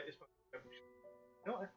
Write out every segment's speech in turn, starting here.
Ist mal. No,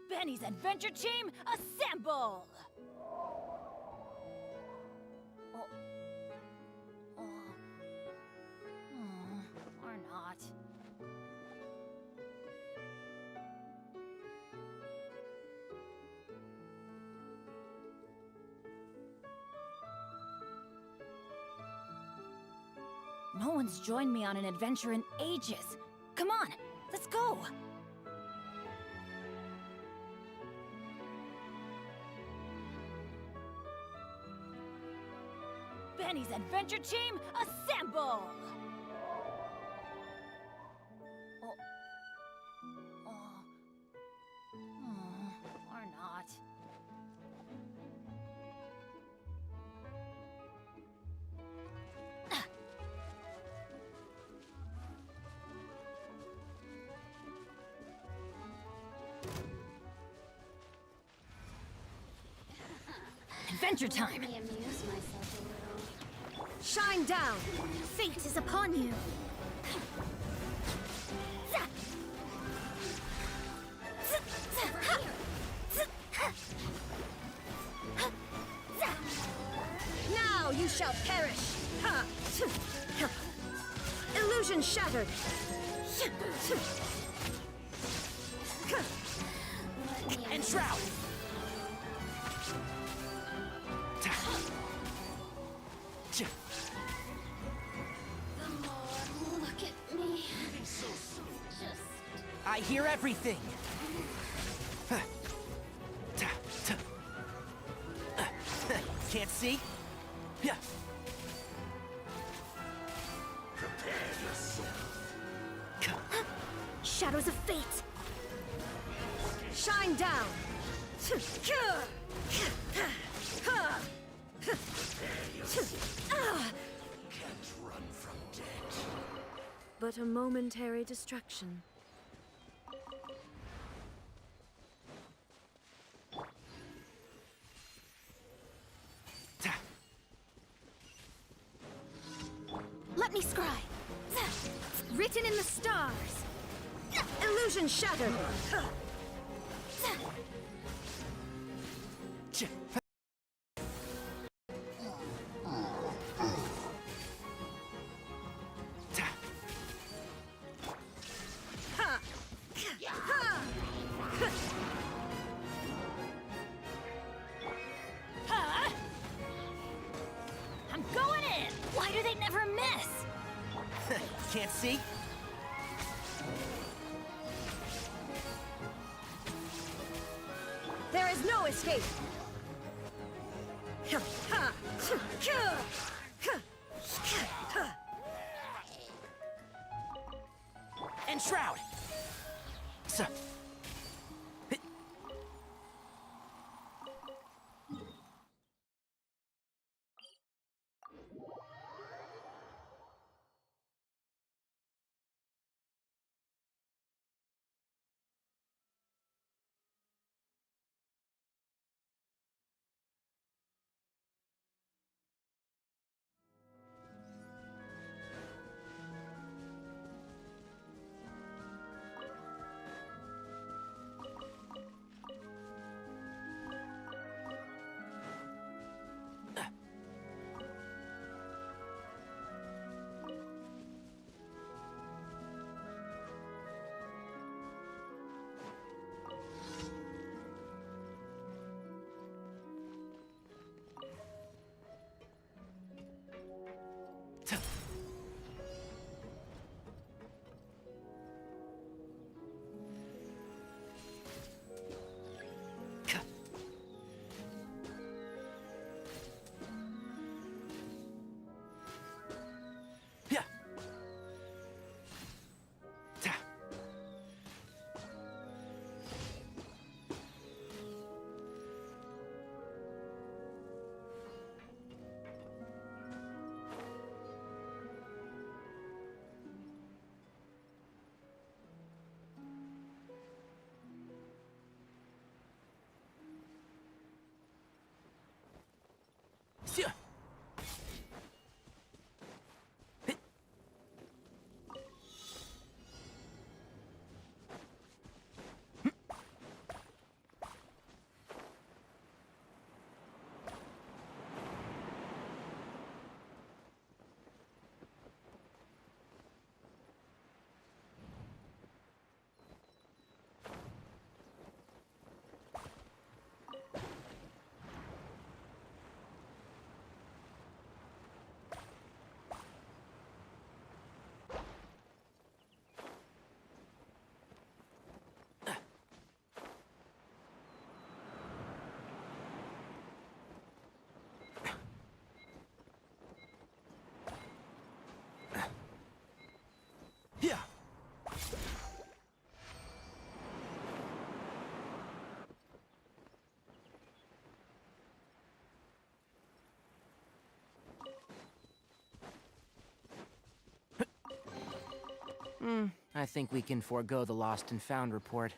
Benny's adventure team, assemble! Oh. Or not. No one's joined me on an adventure in ages. Come on, let's go! Benny's adventure team, assemble! Or not. Adventure time! Let me amuse myself a little. Shine down! Fate is upon you! Now you shall perish! Illusion shattered! And Shroud! the more look at me. Just I hear everything. Can't see? Prepare yourself. Shadows of fate! Shine down! Can't run from death. But a momentary distraction. Let me scry! Written in the stars! Illusion shattered! I'm going in! Why do they never miss? Can't see? There is no escape! and shroud. So. Yeah. I think we can forego the lost and found report.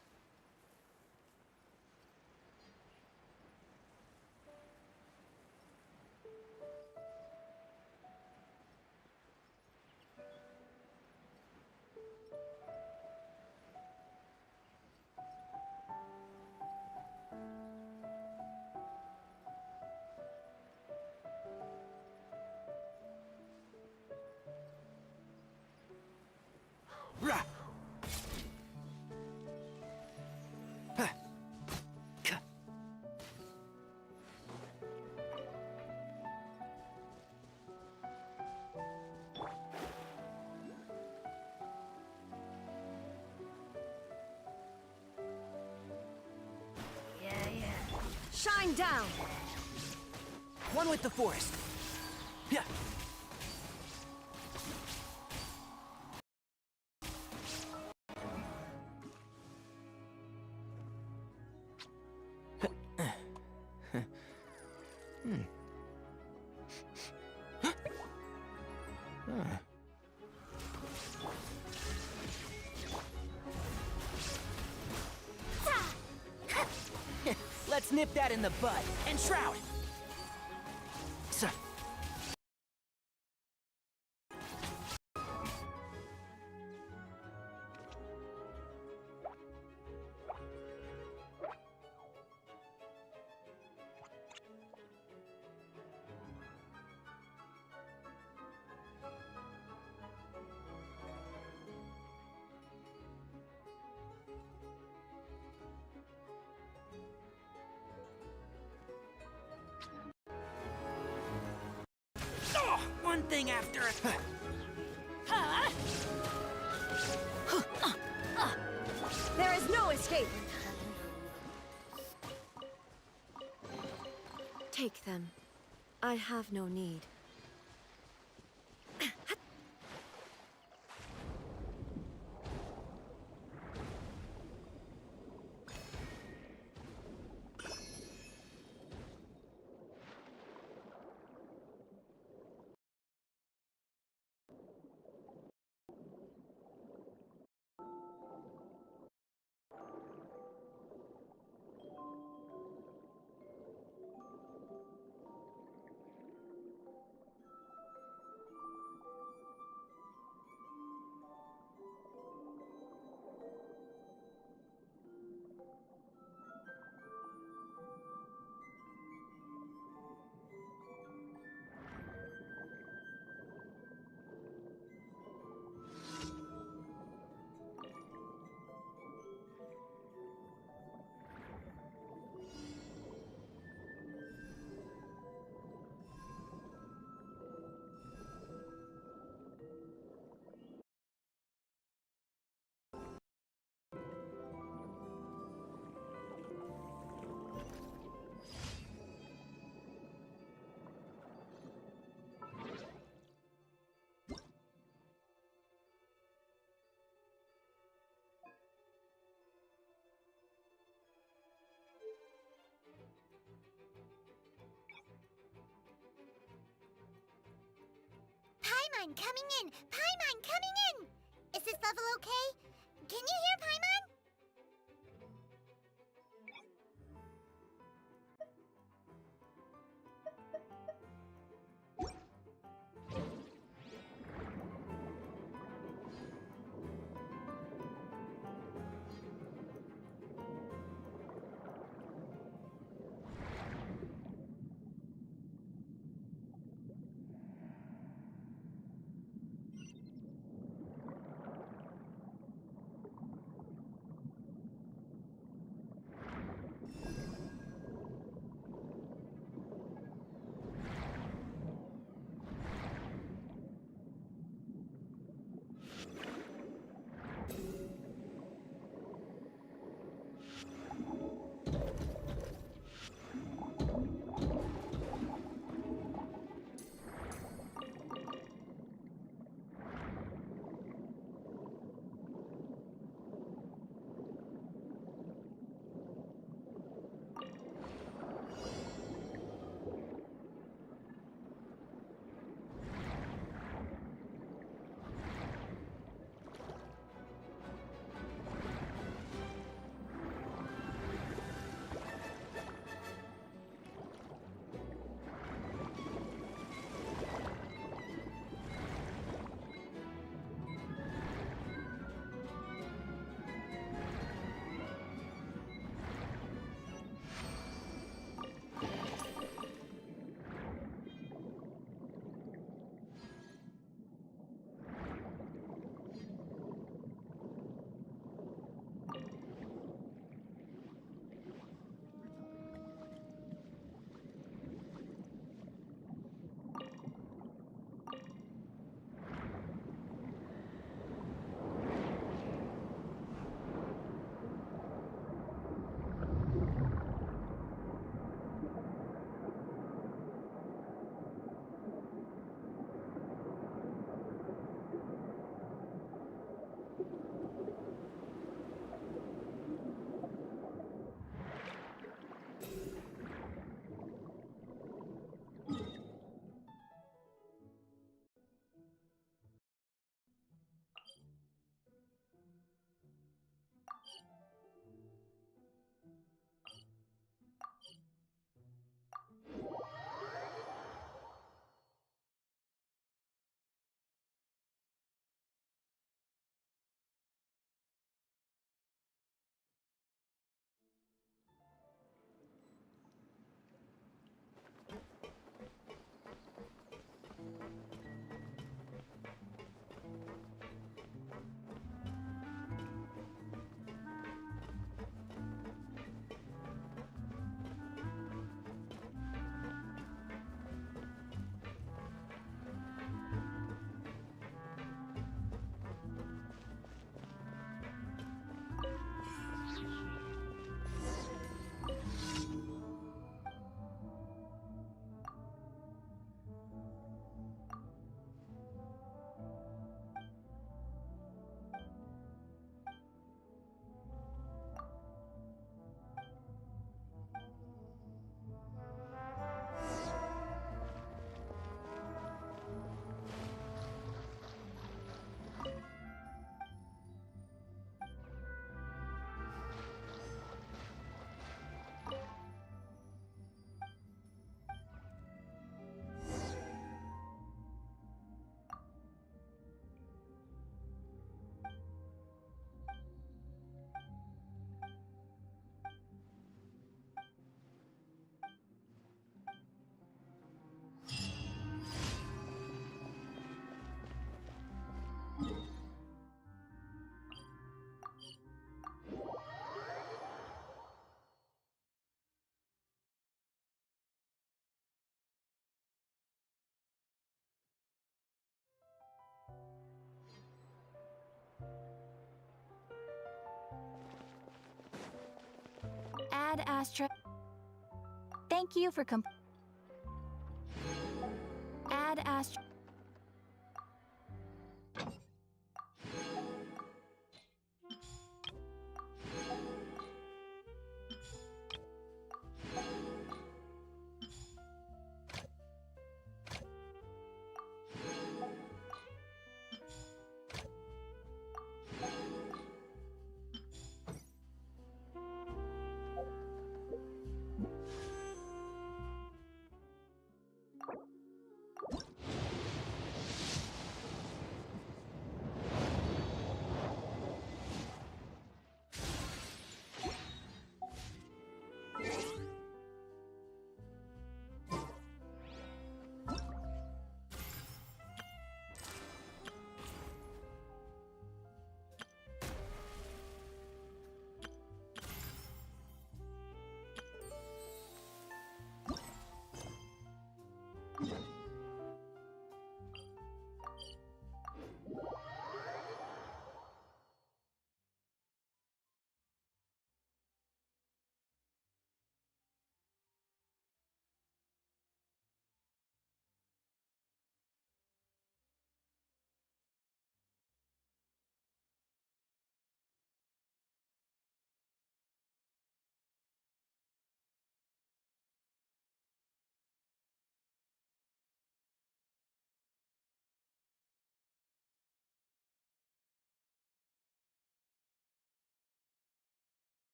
Rah! Huh. Ka. Shine down! One with the forest. Yeah. Let's nip that in the bud. And shroud. So. One thing after There is no escape! Take them. I have no need. Paimon coming in! Paimon coming in! Is this level okay? Can you hear Paimon? Ad Astra. Thank you for Ad Astra.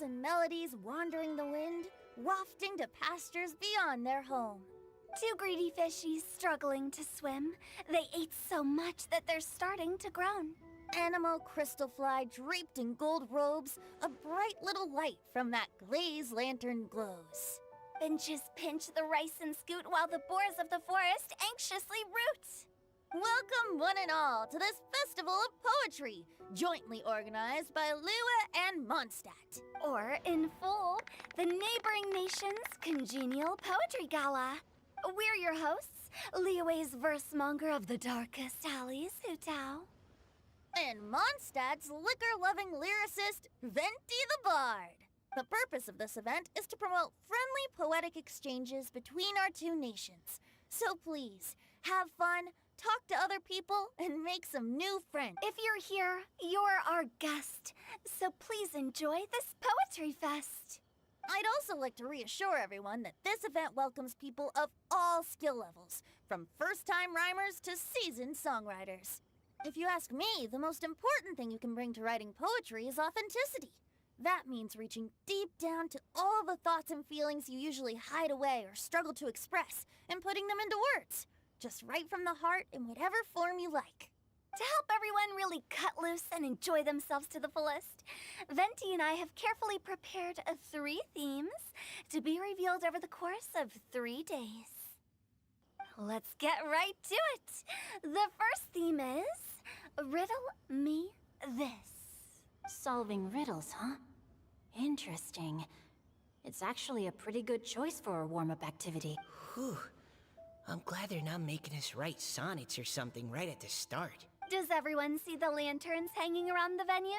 songs and melodies wandering the wind, wafting to pastures beyond their home. Two greedy fishies struggling to swim. They ate so much that they're starting to groan. Animal crystal fly draped in gold robes, a bright little light from that glazed lantern glows. Finches pinch the rice and scoot while the boars of the forest anxiously root. Welcome one and all to this festival of poetry, jointly organized by Lua and Mondstadt. Or, in full, the neighboring nation's congenial poetry gala. We're your hosts, Liyue's verse-monger of the darkest alleys, Hutao. And Mondstadt's liquor-loving lyricist, Venti the Bard. The purpose of this event is to promote friendly poetic exchanges between our two nations. So please, have fun, talk to other people, and make some new friends. If you're here, you're our guest, so please enjoy this poetry fest. I'd also like to reassure everyone that this event welcomes people of all skill levels, from first-time rhymers to seasoned songwriters. If you ask me, the most important thing you can bring to writing poetry is authenticity. That means reaching deep down to all the thoughts and feelings you usually hide away or struggle to express, and putting them into words. Just right from the heart in whatever form you like. To help everyone really cut loose and enjoy themselves to the fullest, Venti and I have carefully prepared 3 themes to be revealed over the course of 3 days. Let's get right to it. The first theme is Riddle Me This. Solving riddles, huh? Interesting. It's actually a pretty good choice for a warm-up activity. Whew. I'm glad they're not making us write sonnets or something right at the start. Does everyone see the lanterns hanging around the venue?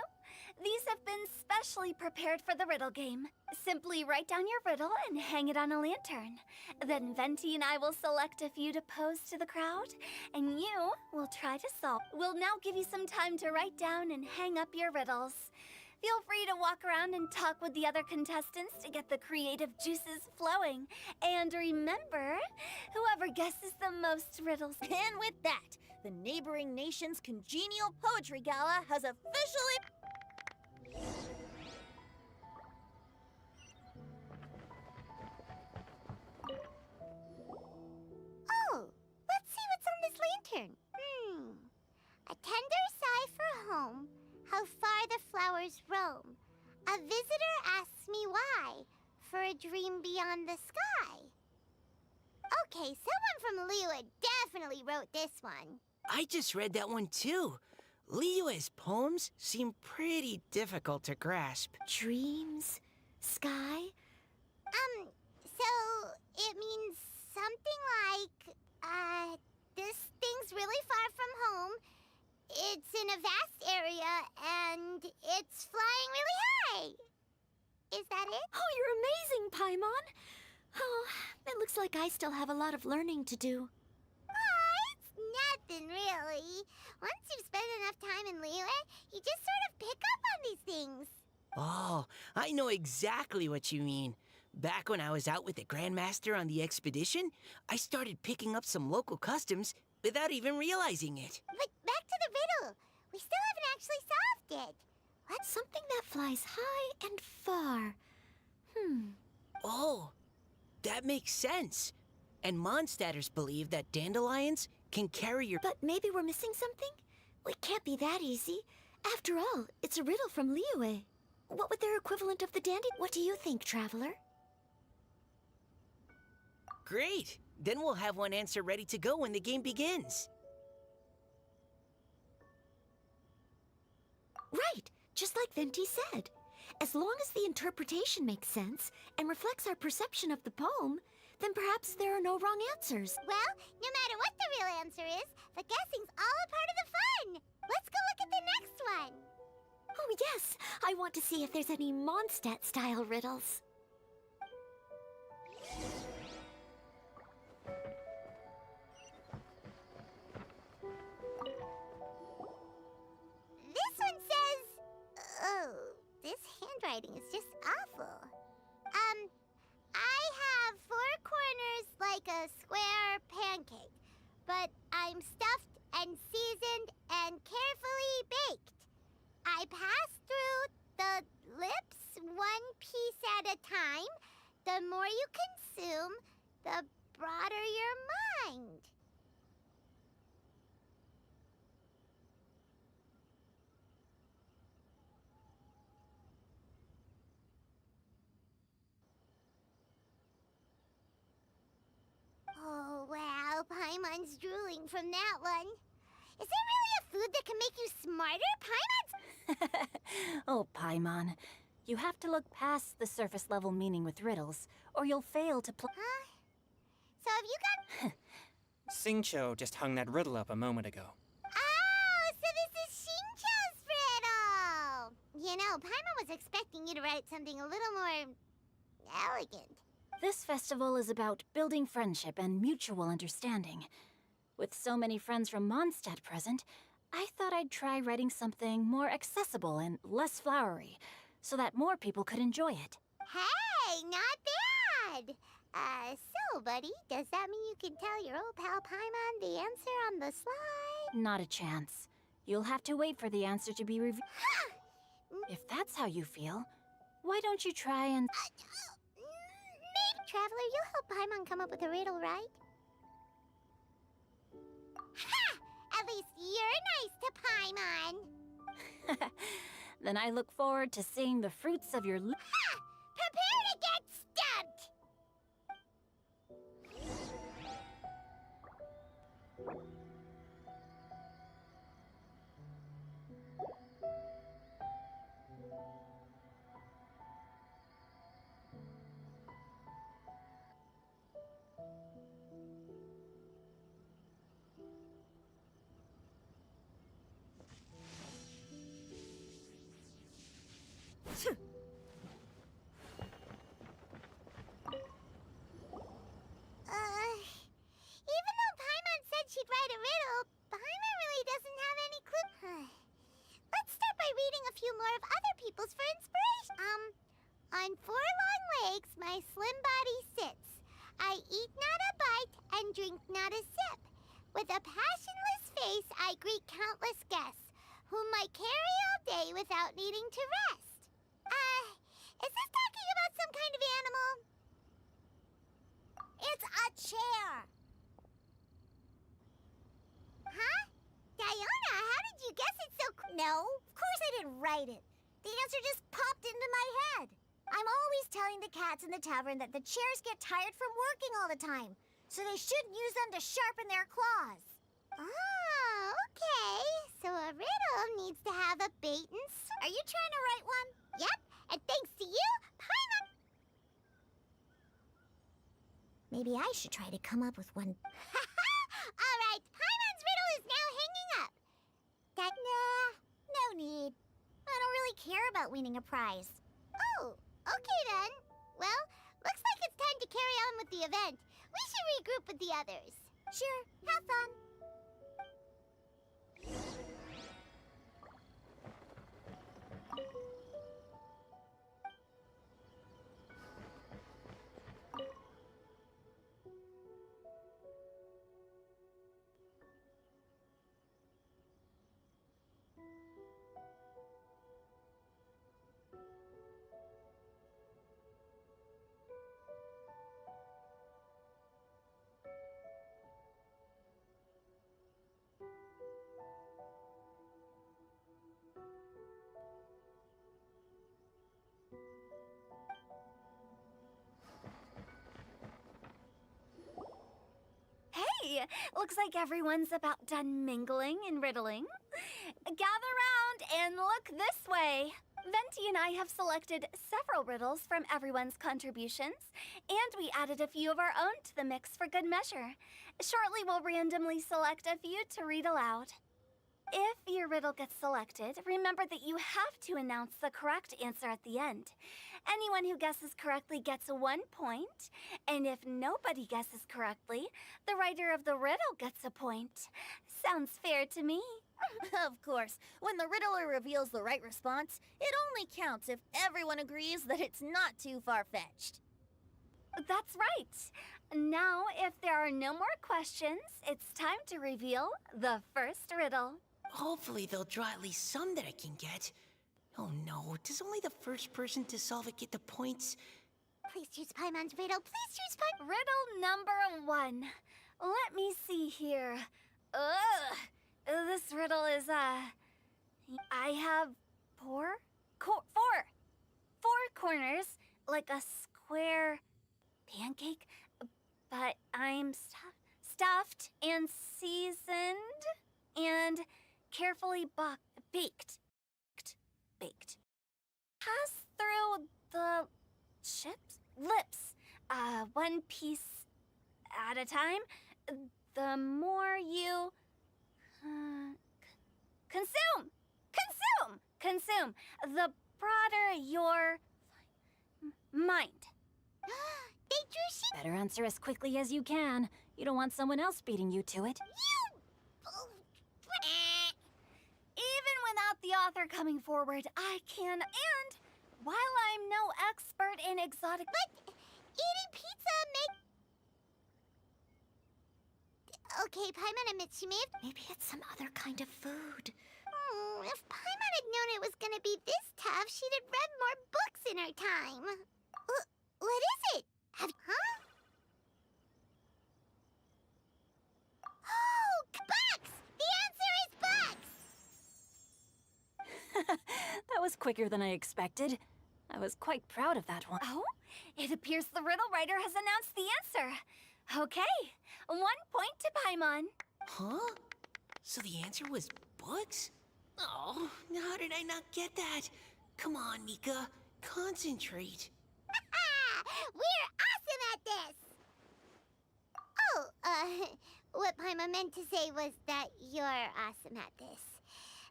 These have been specially prepared for the riddle game. Simply write down your riddle and hang it on a lantern. Then Venti and I will select a few to pose to the crowd, and you will try to solve. We'll now give you some time to write down and hang up your riddles. Feel free to walk around and talk with the other contestants to get the creative juices flowing. And remember, whoever guesses the most riddles. And with that, the neighboring nation's congenial poetry gala has officially... Oh, let's see what's on this lantern. A tender sigh for home, how far the flowers roam. A visitor asks me why, for a dream beyond the sky. Okay, someone from Liyue definitely wrote this one. I just read that one too. Liyue's poems seem pretty difficult to grasp. Dreams? Sky? So it means something like, this thing's really far from home. It's in a vast area, and it's flying really high. Is that it? Oh, you're amazing, Paimon! Oh, it looks like I still have a lot of learning to do. It's nothing, really. Once you've spent enough time in Liyue, you just sort of pick up on these things. Oh, I know exactly what you mean. Back when I was out with the Grandmaster on the expedition, I started picking up some local customs without even realizing it. But back to the riddle. We still haven't actually solved it. What's Something that flies high and far. Oh, that makes sense. And Mondstadters believe that dandelions can carry your... But maybe we're missing something? It can't be that easy. After all, it's a riddle from Liyue. What would their equivalent of the dandy... What do you think, Traveler? Great! Then we'll have one answer ready to go when the game begins. Right, just like Venti said. As long as the interpretation makes sense and reflects our perception of the poem, then perhaps there are no wrong answers. Well, no matter what the real answer is, the guessing's all a part of the fun. Let's go look at the next one. Oh yes, I want to see if there's any Mondstadt-style riddles. This one says... Oh, this handwriting is just awful. I have 4 corners like a square pancake, but I'm stuffed and seasoned and carefully baked. I pass through the lips 1, piece at a time. The more you consume, the broader your mind. Oh, wow, Paimon's drooling from that one. Is there really a food that can make you smarter, Paimon's? Oh, Paimon. You have to look past the surface level meaning with riddles, or you'll fail to play. Huh? So have you got... Xingqiu just hung that riddle up a moment ago. Oh, so this is Xingqiu's riddle! You know, Paimon was expecting you to write something a little more... elegant. This festival is about building friendship and mutual understanding. With so many friends from Mondstadt present, I thought I'd try writing something more accessible and less flowery, so that more people could enjoy it. Hey, not bad! So, buddy, does that mean you can tell your old pal Paimon the answer on the slide? Not a chance. You'll have to wait for the answer to be revealed. If that's how you feel, why don't you try and... Maybe, Traveler, you'll help Paimon come up with a riddle, right? Ha! At least you're nice to Paimon. Then I look forward to seeing the fruits of your... Ha! Prepare to get stumped! Even though Paimon said she'd write a riddle, Paimon really doesn't have any clue. Let's start by reading a few more of other people's for inspiration. On 4 long legs, my slim body sits. I eat not a bite and drink not a sip. With a passionless face, I greet countless guests, whom I carry all day without needing to rest. Is this talking about some kind of animal? It's a chair. Huh? Diona, how did you guess it so No, of course I didn't write it. The answer just popped into my head. I'm always telling the cats in the tavern that the chairs get tired from working all the time, so they shouldn't use them to sharpen their claws. Oh, okay. So a riddle needs to have a bait and switch. Are you trying to write one? Yep, and thanks to you, Paimon... Maybe I should try to come up with one. All right, Paimon's riddle is now hanging up. Nah, no need. I don't really care about winning a prize. Oh, okay then. Well, looks like it's time to carry on with the event. We should regroup with the others. Sure, have fun. Hey, looks like everyone's about done mingling and riddling. Gather round and look this way. Venti and I have selected several riddles from everyone's contributions, and we added a few of our own to the mix for good measure. Shortly, we'll randomly select a few to read aloud. If your riddle gets selected, remember that you have to announce the correct answer at the end. Anyone who guesses correctly gets 1 point, and if nobody guesses correctly, the writer of the riddle gets a point. Sounds fair to me. Of course, when the riddler reveals the right response, it only counts if everyone agrees that it's not too far-fetched. That's right. Now, if there are no more questions, it's time to reveal the first riddle. Hopefully they'll draw at least some that I can get. Oh no, does only the first person to solve it get the points? Please choose Paimon's riddle. Please choose Paimon. Riddle number 1. Let me see here. Ugh. This riddle is, I have four corners, like a square pancake, but I'm stuffed and seasoned and carefully baked. Pass through the lips, one piece at a time. The more you consume, the broader your mind. They drew sheep. Better answer as quickly as you can. You don't want someone else beating you to it. Even without the author coming forward, I can, and while I'm no expert in exotic... But eating pizza make... Okay, Paimon admits she may have... Maybe it's some other kind of food. If Paimon had known it was gonna be this tough, she'd have read more books in her time. What is it? Huh? Oh, bugs! The answer is bugs! That was quicker than I expected. I was quite proud of that one. Oh, it appears the riddle writer has announced the answer. Okay, 1 point to Paimon. Huh? So the answer was bugs? Oh, how did I not get that? Come on, Mika, concentrate. We're awesome at this! Oh, what Paimon meant to say was that you're awesome at this.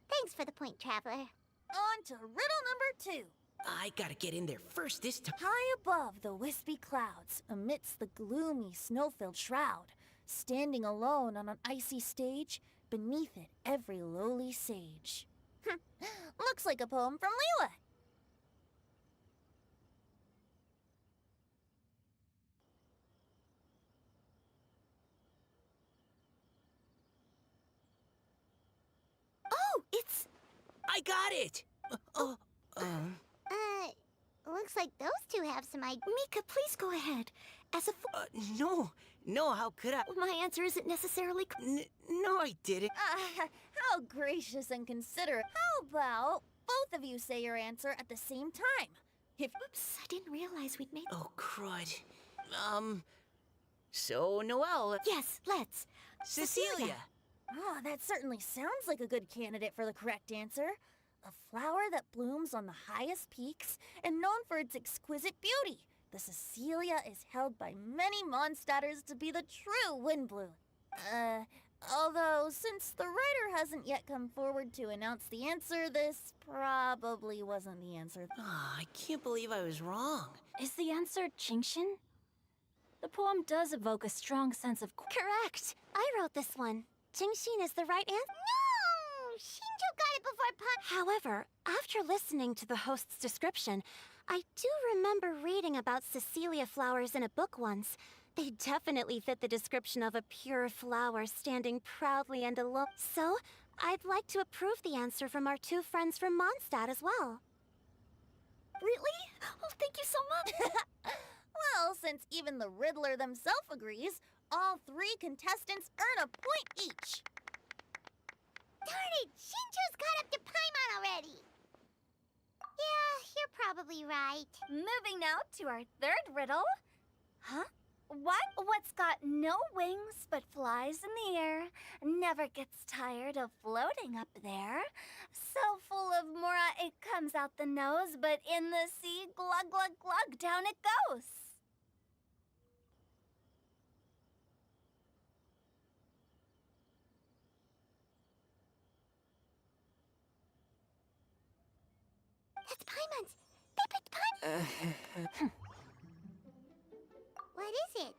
Thanks for the point, Traveler. On to riddle number 2. I gotta get in there first this time. High above the wispy clouds, amidst the gloomy snow-filled shroud, standing alone on an icy stage, beneath it every lowly sage. Looks like a poem from Leela. Oh, it's... I got it! Looks like those two have some ideas. Mika, please go ahead. As a No, how could I? my answer isn't necessarily... No, I didn't. How gracious and considerate. How about both of you say your answer at the same time? Oops, I didn't realize we'd made... Oh, crud. So, Noelle... Yes, let's. Cecilia! Oh, that certainly sounds like a good candidate for the correct answer. A flower that blooms on the highest peaks and known for its exquisite beauty. The Cecilia is held by many Mondstadters to be the true Windblue. Although, since the writer hasn't yet come forward to announce the answer, this probably wasn't the answer. I can't believe I was wrong. Is the answer Genshin? The poem does evoke a strong sense of... Correct. I wrote this one. Genshin is the right answer. No! Shinjo got it before Paimon. However, after listening to the host's description, I do remember reading about Cecilia flowers in a book once. They definitely fit the description of a pure flower standing proudly and alone. So, I'd like to approve the answer from our two friends from Mondstadt as well. Really? Oh, thank you so much. Well, since even the Riddler themselves agrees, all 3 contestants earn a point each. Darn it! Shinjo's got up to Paimon already! Yeah, you're probably right. Moving now to our 3rd riddle. Huh? What's got no wings but flies in the air, never gets tired of floating up there? So full of mora it comes out the nose, but in the sea, glug glug glug, down it goes. That's Paimon's! They picked Paimon! What is it?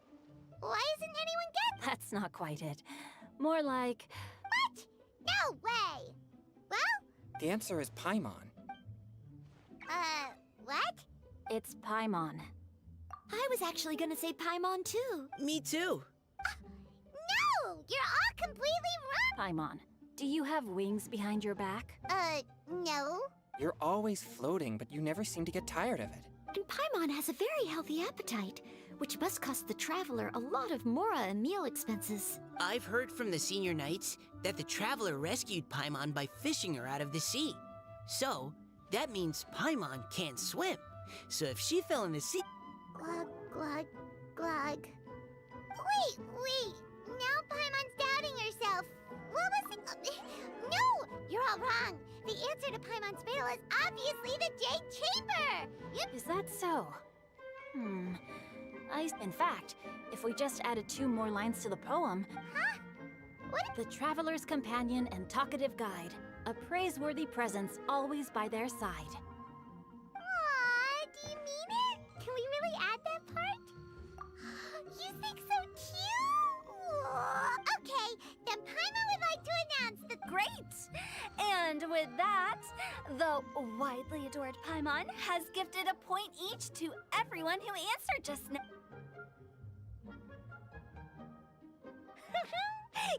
Why isn't anyone get... That's not quite it. More like... What? No way! Well, The answer is Paimon. what? It's Paimon. I was actually gonna say Paimon too. Me too. No! You're all completely wrong! Paimon, do you have wings behind your back? No. You're always floating, but you never seem to get tired of it. And Paimon has a very healthy appetite, which must cost the traveler a lot of mora and meal expenses. I've heard from the senior knights that the traveler rescued Paimon by fishing her out of the sea. So, that means Paimon can't swim. So if she fell in the sea... Glug, glug, glug. Wait. Now Paimon's doubting herself. What was it? No! You're all wrong. The answer to Paimon's riddle is obviously the Jade Chamber! Is that so? In fact, if we just added 2 more lines to the poem... Huh? What? The traveler's companion and talkative guide, a praiseworthy presence always by their side. Aw, do you mean it? Can we really add that part? You think so too? Okay, then Paimon would like to announce the... Great! And with that, the widely adored Paimon has gifted a point each to everyone who answered just now.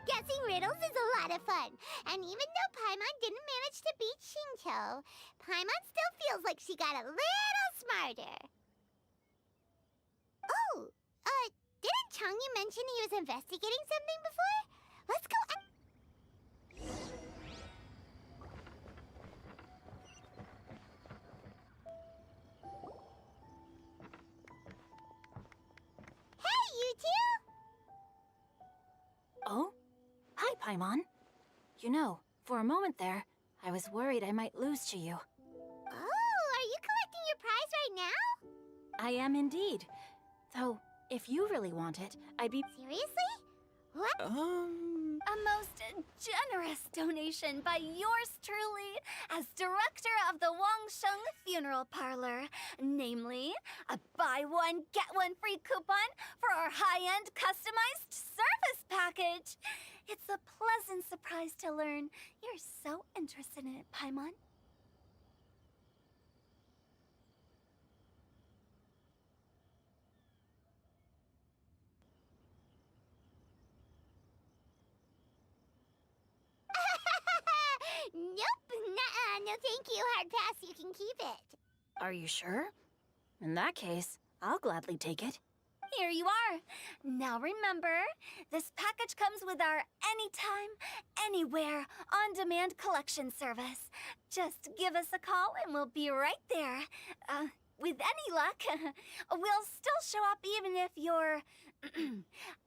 Guessing riddles is a lot of fun. And even though Paimon didn't manage to beat Xingqiu, Paimon still feels like she got a little smarter. Oh, didn't Changyu mention he was investigating something before? Let's go Hey, you two! Oh? Hi, Paimon. You know, for a moment there, I was worried I might lose to you. Oh, are you collecting your prize right now? I am indeed. Though, if you really want it, I'd be... Seriously? What? A most generous donation by yours truly as director of the Wangsheng Funeral Parlor. Namely, a buy one, get one free coupon for our high-end customized service package. It's a pleasant surprise to learn you're so interested in it, Paimon. Nope, nuh-uh, no thank you, hard pass, you can keep it. Are you sure? In that case, I'll gladly take it. Here you are. Now remember, this package comes with our anytime, anywhere, on-demand collection service. Just give us a call and we'll be right there. With any luck, we'll still show up even if you're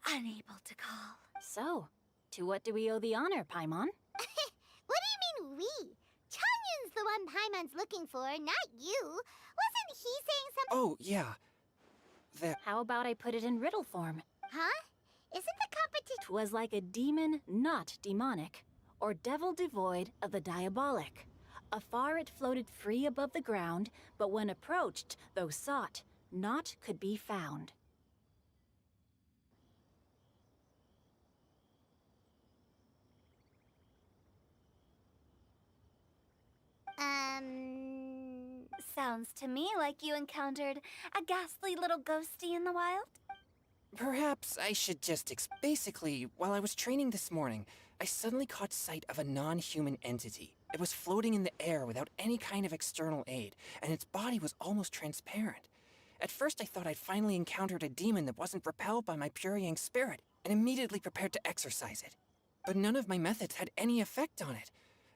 unable to call. So, to what do we owe the honor, Paimon? What do you mean we? Changyun's the one Paimon's looking for, not you. Wasn't he saying something? Oh, yeah. How about I put it in riddle form? Huh? Isn't the competition... 'Twas like a demon not demonic, or devil devoid of the diabolic. Afar it floated free above the ground, but when approached, though sought, naught could be found. Sounds to me like you encountered a ghastly little ghosty in the wild. Perhaps I should just basically, while I was training this morning, I suddenly caught sight of a non-human entity. It was floating in the air without any kind of external aid, and its body was almost transparent. At first I thought I'd finally encountered a demon that wasn't repelled by my pure yang spirit, and immediately prepared to exorcise it. But none of my methods had any effect on it.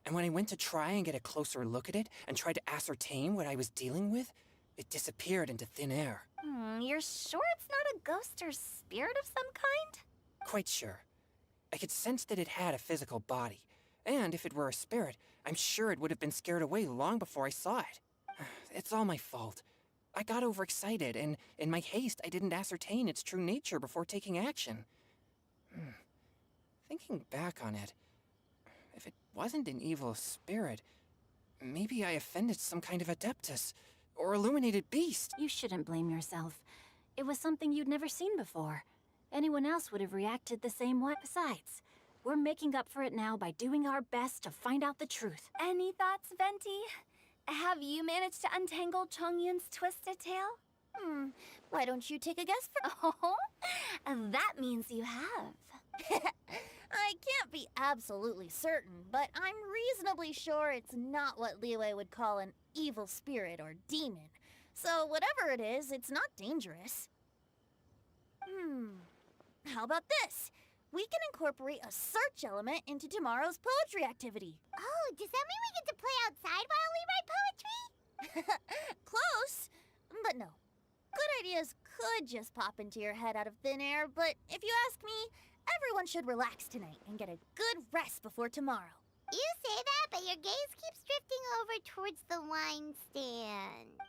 And when I went to try and get a closer look at it and tried to ascertain what I was dealing with, it disappeared into thin air. You're sure it's not a ghost or spirit of some kind? Quite sure. I could sense that it had a physical body, and if it were a spirit, I'm sure it would have been scared away long before I saw it. It's all my fault. I got overexcited, and in my haste, I didn't ascertain its true nature before taking action. Thinking back on it, if it wasn't an evil spirit, maybe I offended some kind of adeptus or illuminated beast. You shouldn't blame yourself. It was something you'd never seen before. Anyone else would have reacted the same way. Besides, we're making up for it now by doing our best to find out the truth. Any thoughts, Venti? Have you managed to untangle Chongyun's twisted tail? Why don't you take a guess for... Oh, that means you have. I can't be absolutely certain, but I'm reasonably sure it's not what Liyue would call an evil spirit or demon. So whatever it is, it's not dangerous. How about this? We can incorporate a search element into tomorrow's poetry activity. Oh, does that mean we get to play outside while we write poetry? Close, but no. Good ideas could just pop into your head out of thin air, but if you ask me, everyone should relax tonight and get a good rest before tomorrow. You say that, but your gaze keeps drifting over towards the wine stand.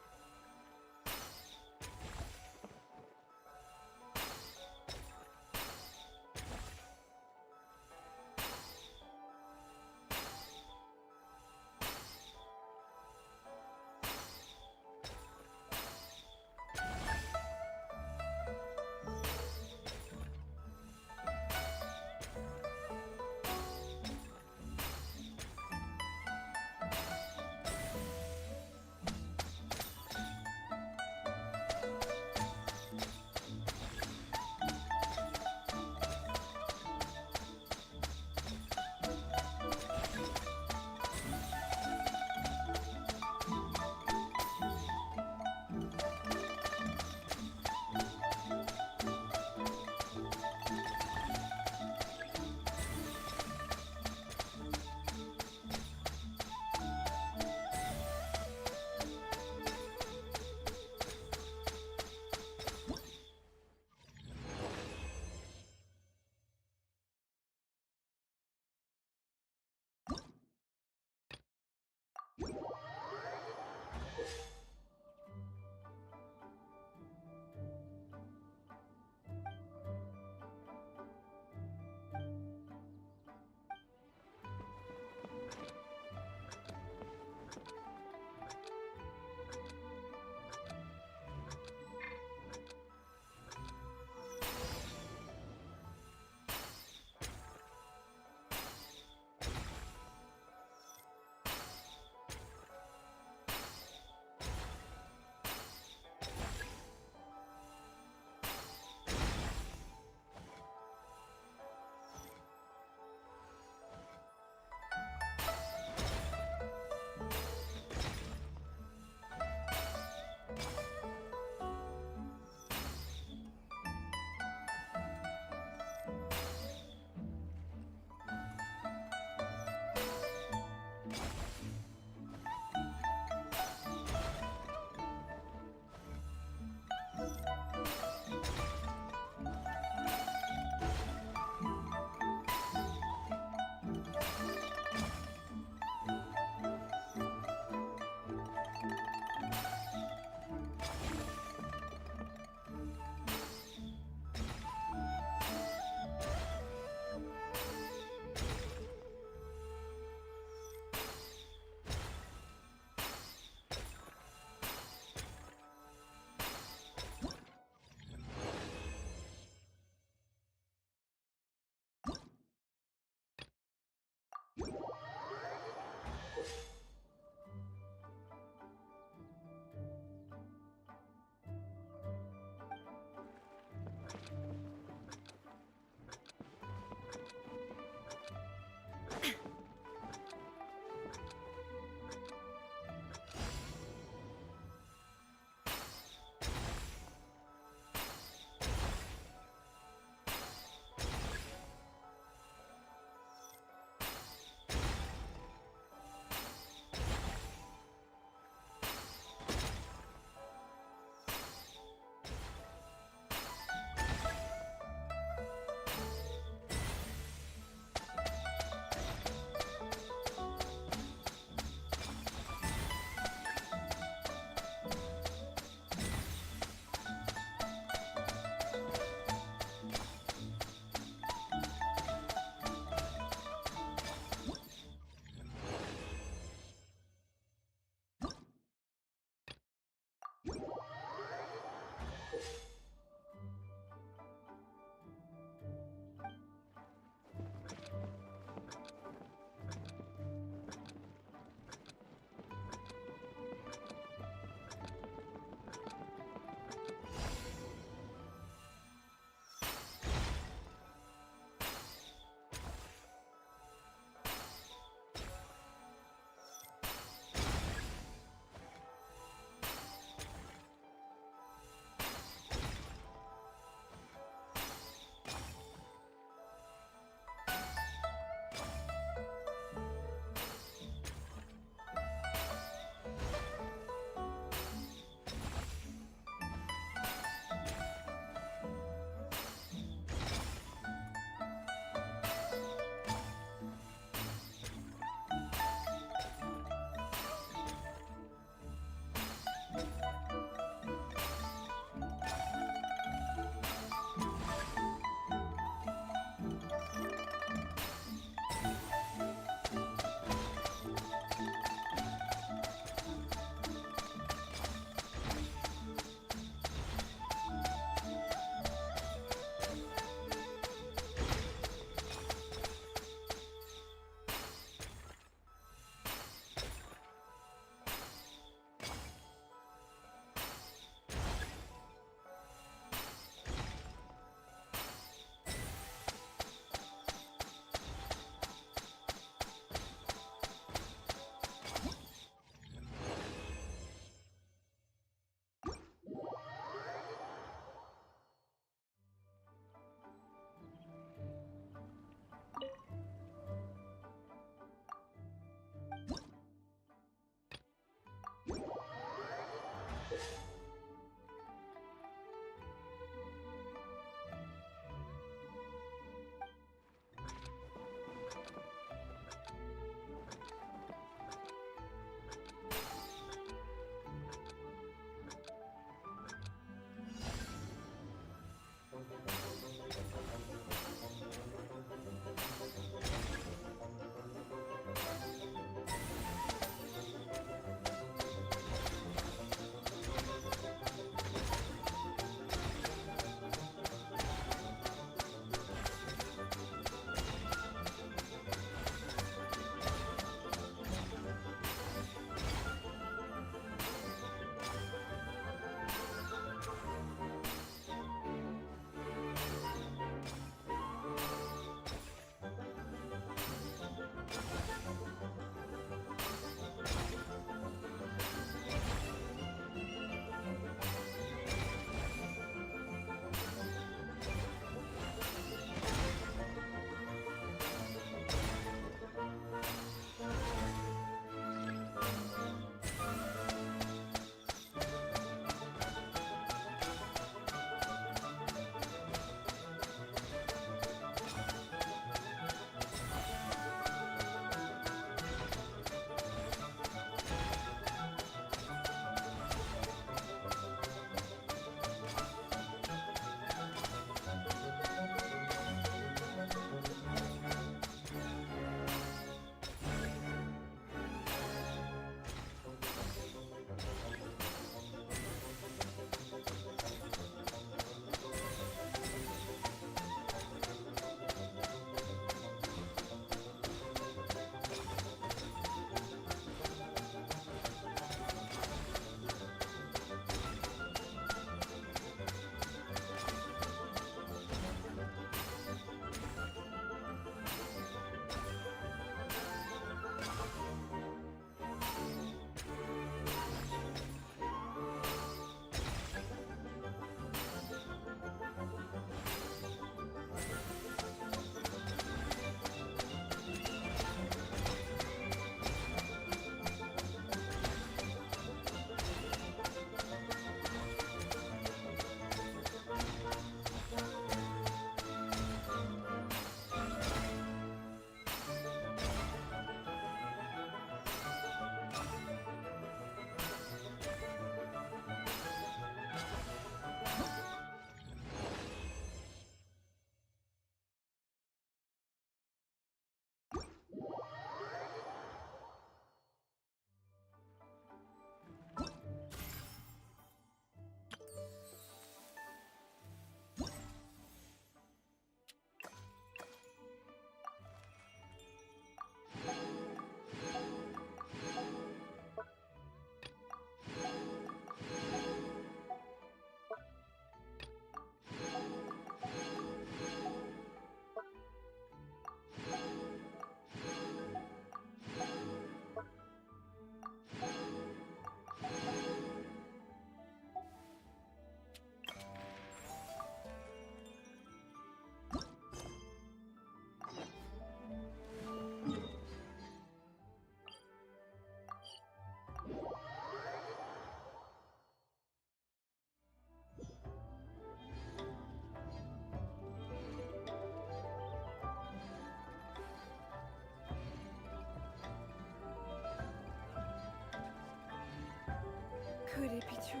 it be true?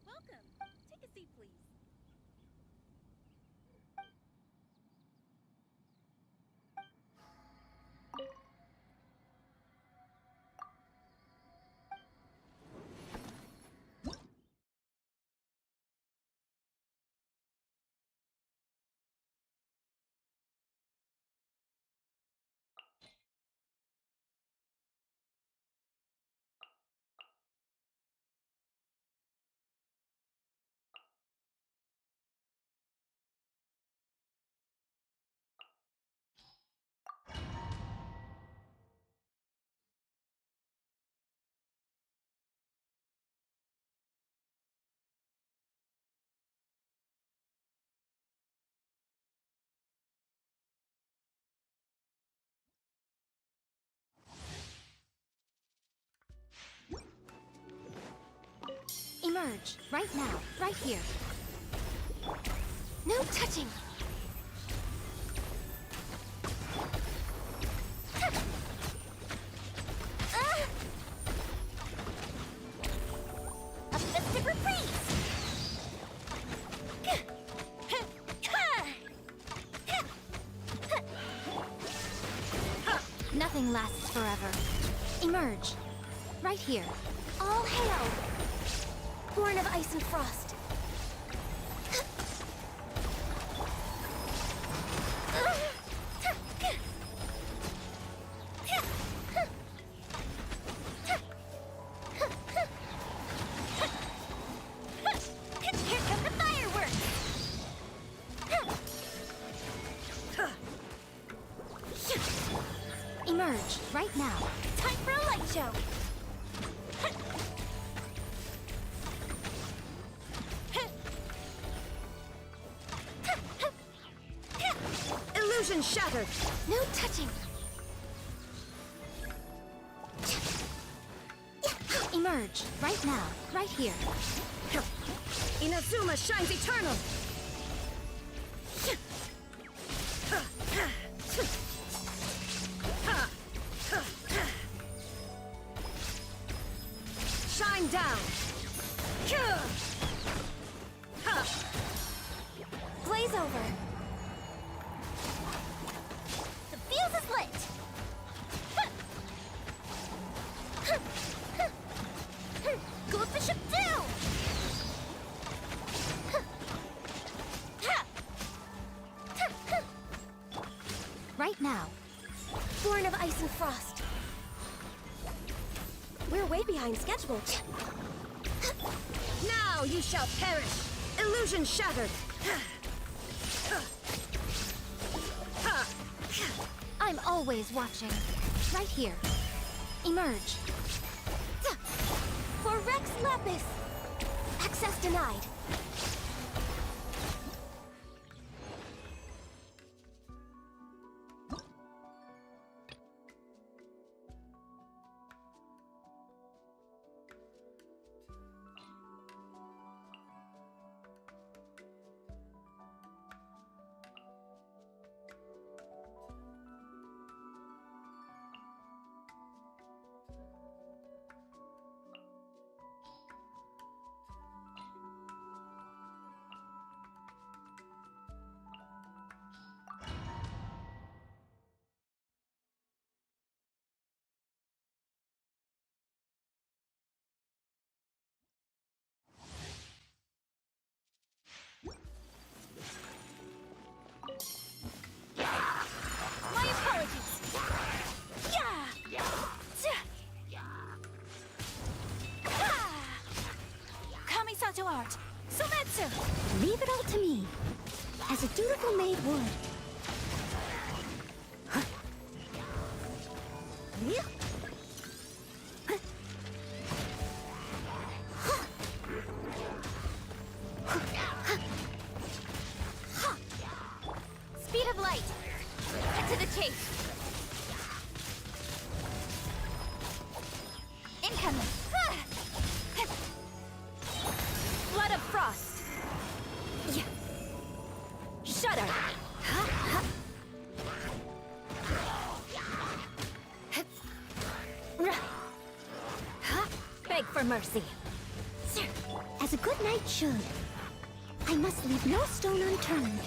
Welcome. Take a seat, please. Emerge, right now, right here. No touching! A festive reprise! Nothing lasts forever. Emerge, right here. All hail! Born of ice and frost. Here come the fireworks! Emerge, right now. Time for a light show! Illusion shattered! No touching! Emerge, right now, right here. Inazuma shines eternal! Shine down! Blaze over! The fuse is lit! Good bishop down! Right now. Born of ice and frost. We're way behind schedule. Now you shall perish! Illusion shattered! I'm always watching. Right here. Emerge. For Rex Lapis! Access denied. My apologies! Yeah! Kamisato art! Sumetsu! Leave it all to me, as a dutiful maid would. Speed of light. Cut to the chase. Incoming. Flood of frost. Yeah. Shudder. Beg for mercy. As a good knight should. I must leave no stone unturned.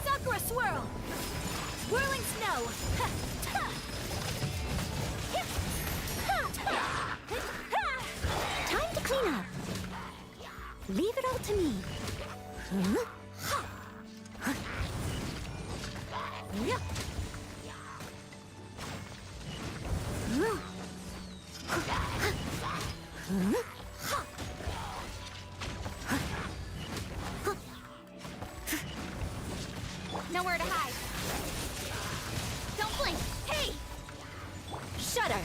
Sakura swirl. Whirling snow. Time to clean up. Leave it all to me. Nowhere to hide. Don't blink. Hey! Shudder.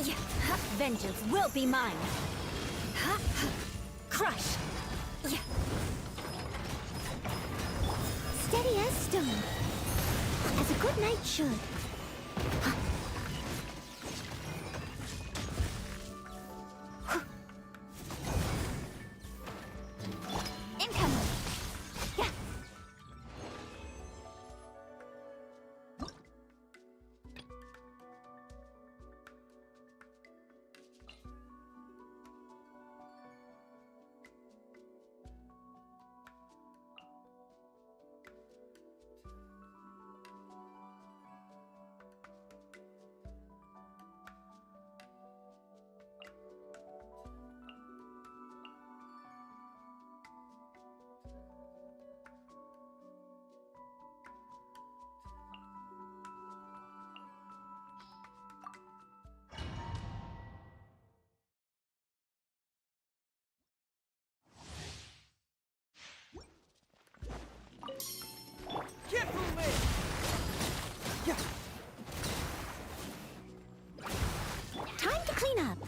Yeah. Vengeance will be mine. Crush. Yeah. Steady as stone. As a good knight should. Incoming. Yeah. Time to clean up.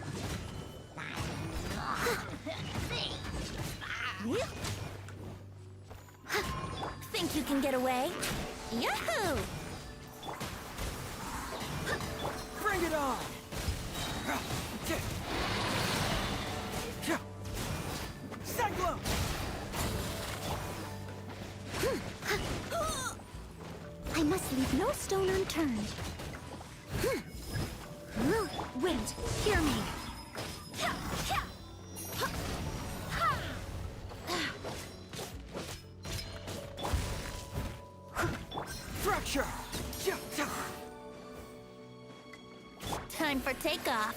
Think you can get away? Yahoo! Bring it on! Cyclone! I must leave no stone unturned. Wind, hear me. Fracture! Time for takeoff.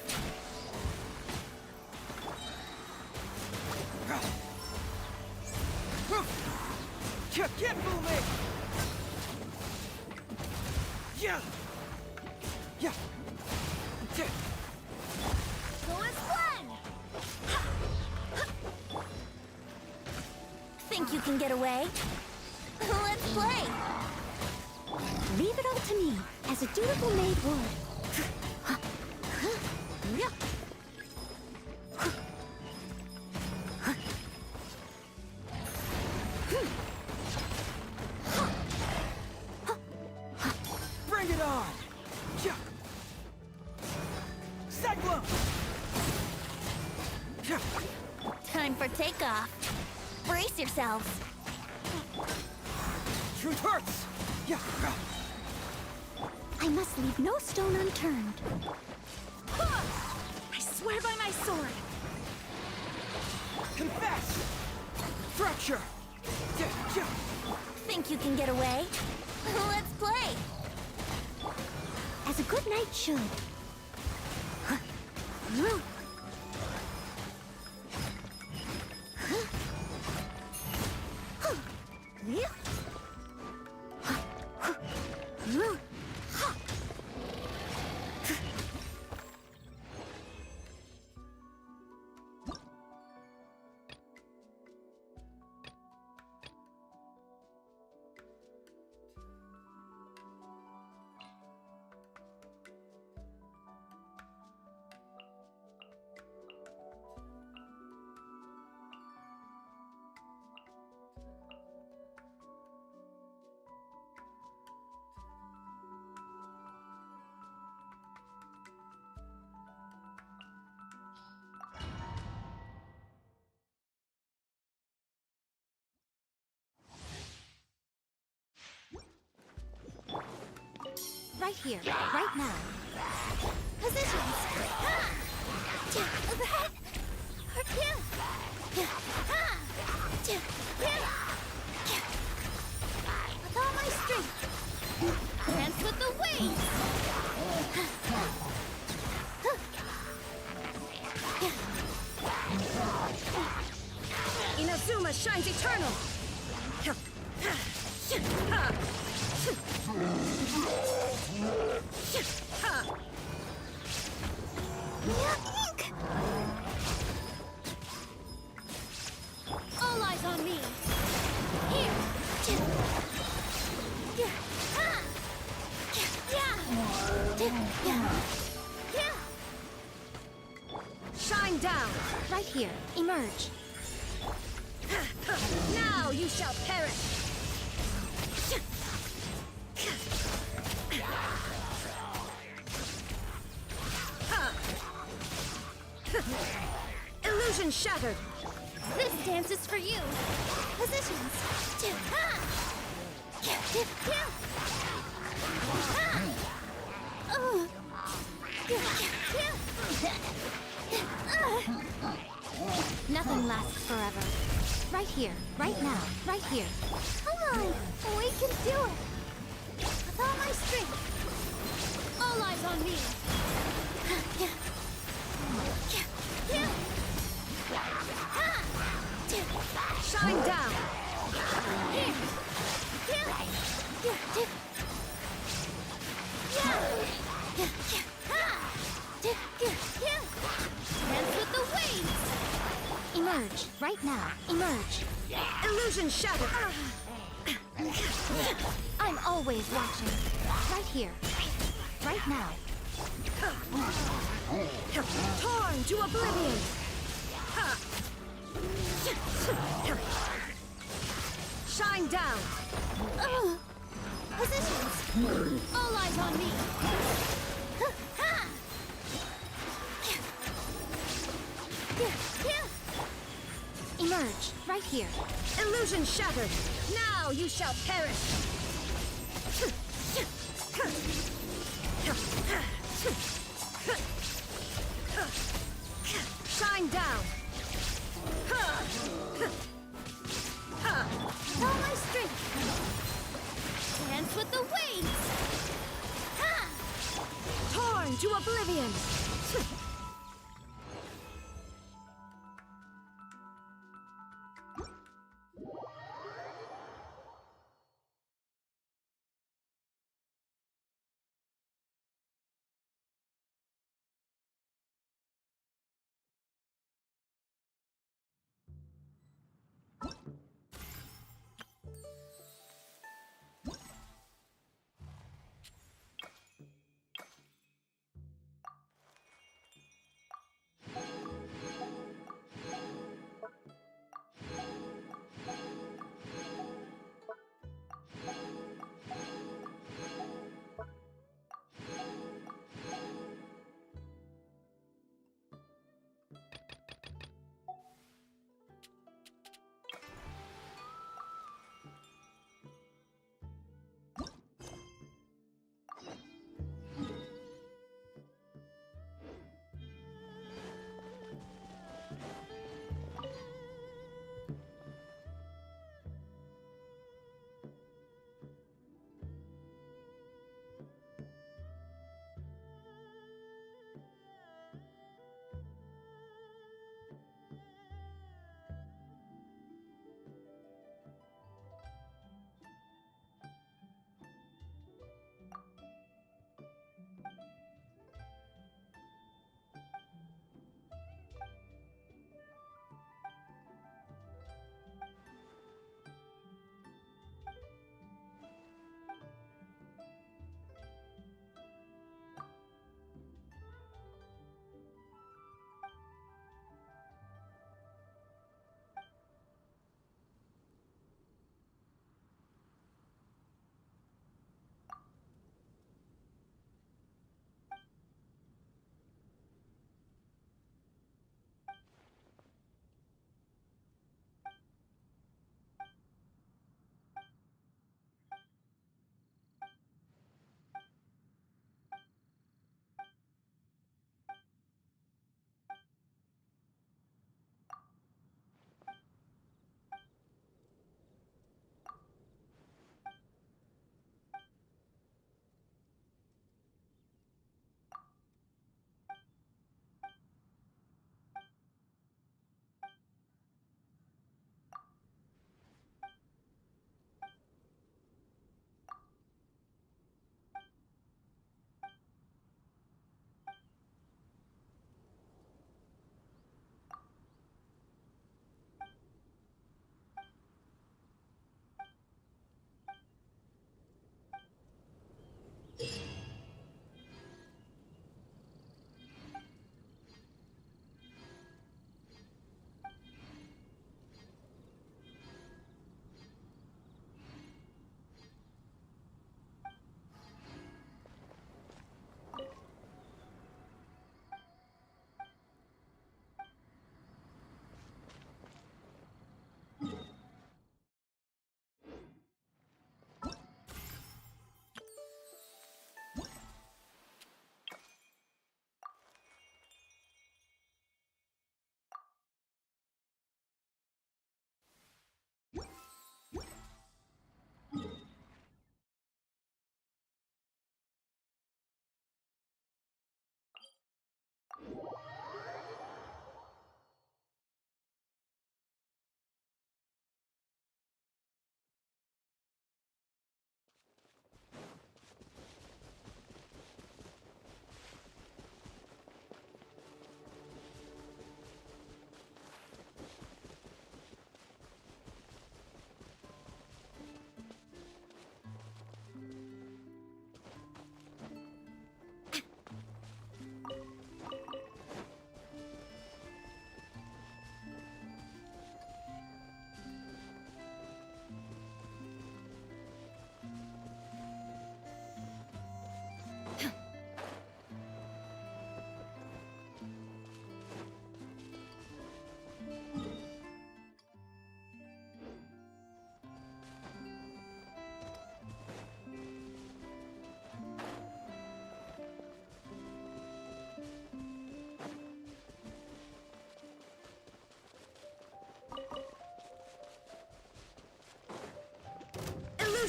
Can't fool me! Yeah! Yeah! Go as planned. Think you can get away? Let's play. Leave it all to me, as a dutiful maid would. Bring it on! Yeah! Cyclone! Yeah! Time for takeoff. Brace yourselves. Truth hurts! Yeah! I must leave no stone unturned. I swear by my sword. Confess! Fracture! Yeah! Think you can get away? Let's play. As a good knight should. Right here, right now. Positions. With all my strength. Dance with the waves. Inazuma shines eternal. All eyes on me. Here. Shine down. Right here. Emerge. Now you shall perish. Illusion shattered. This dance is for you. Positions. Nothing lasts forever. Right here, right now, right here. Come on, we can do it. With all my strength. All eyes on me. Shine down. Dance with the waves. Emerge, right now, emerge. Illusion shattered. I'm always watching. Right here, right now. Torn to oblivion. Shine down. Positions. All eyes on me. Emerge, right here. Illusion shattered. Now you shall perish. Shine down. With all my strength. Dance with the waves. Torn to oblivion.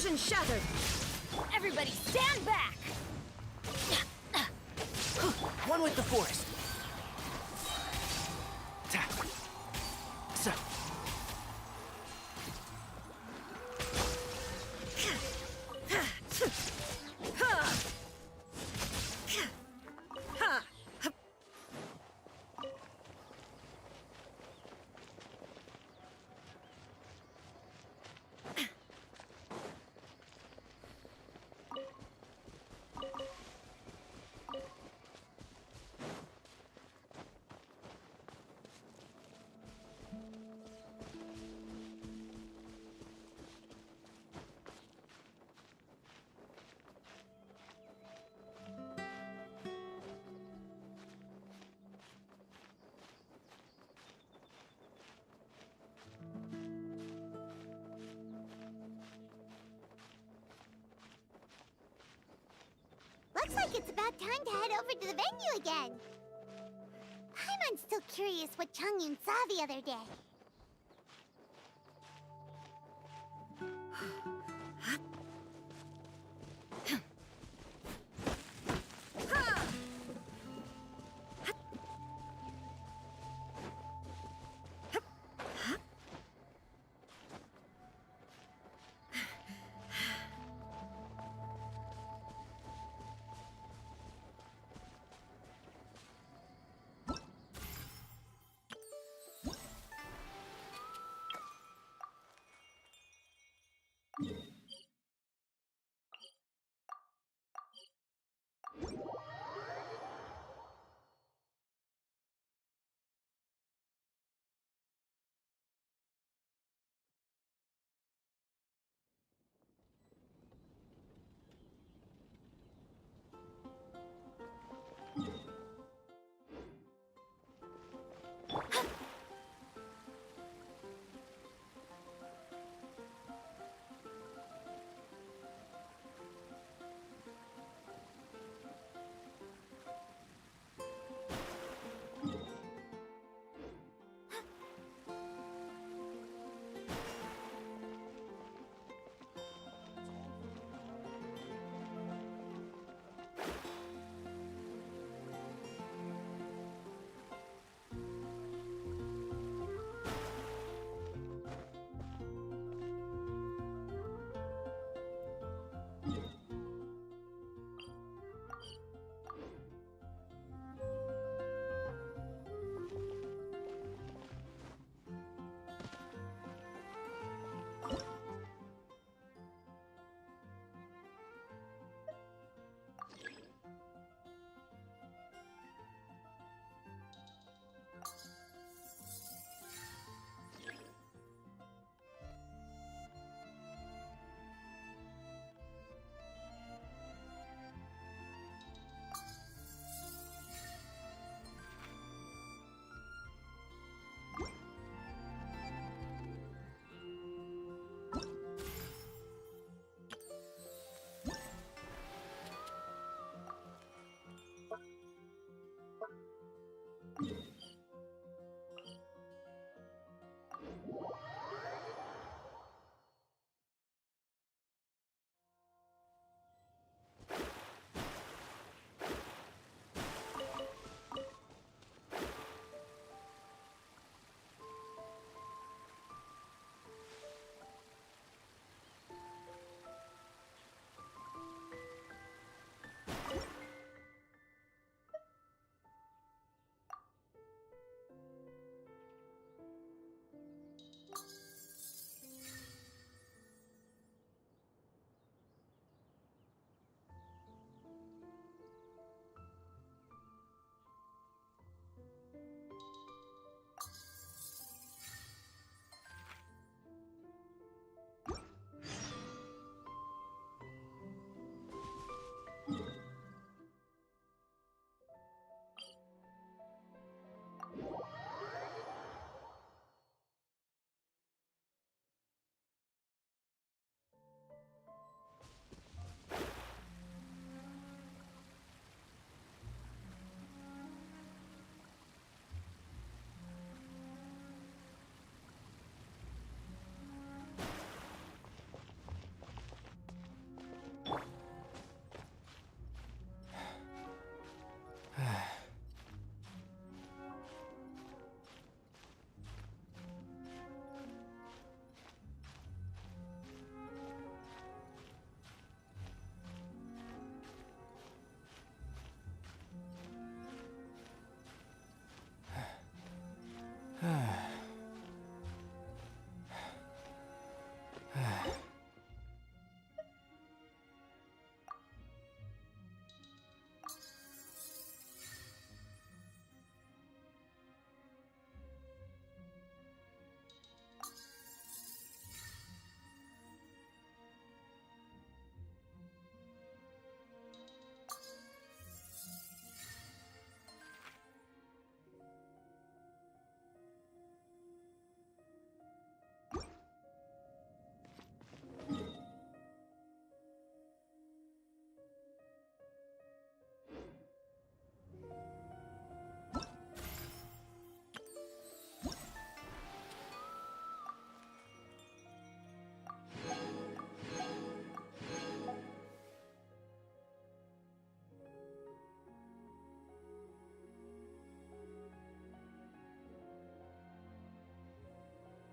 Illusion shattered! Everybody stand back! One with the forest. So. Looks like it's about time to head over to the venue again. I'm still curious what Changyun saw the other day. you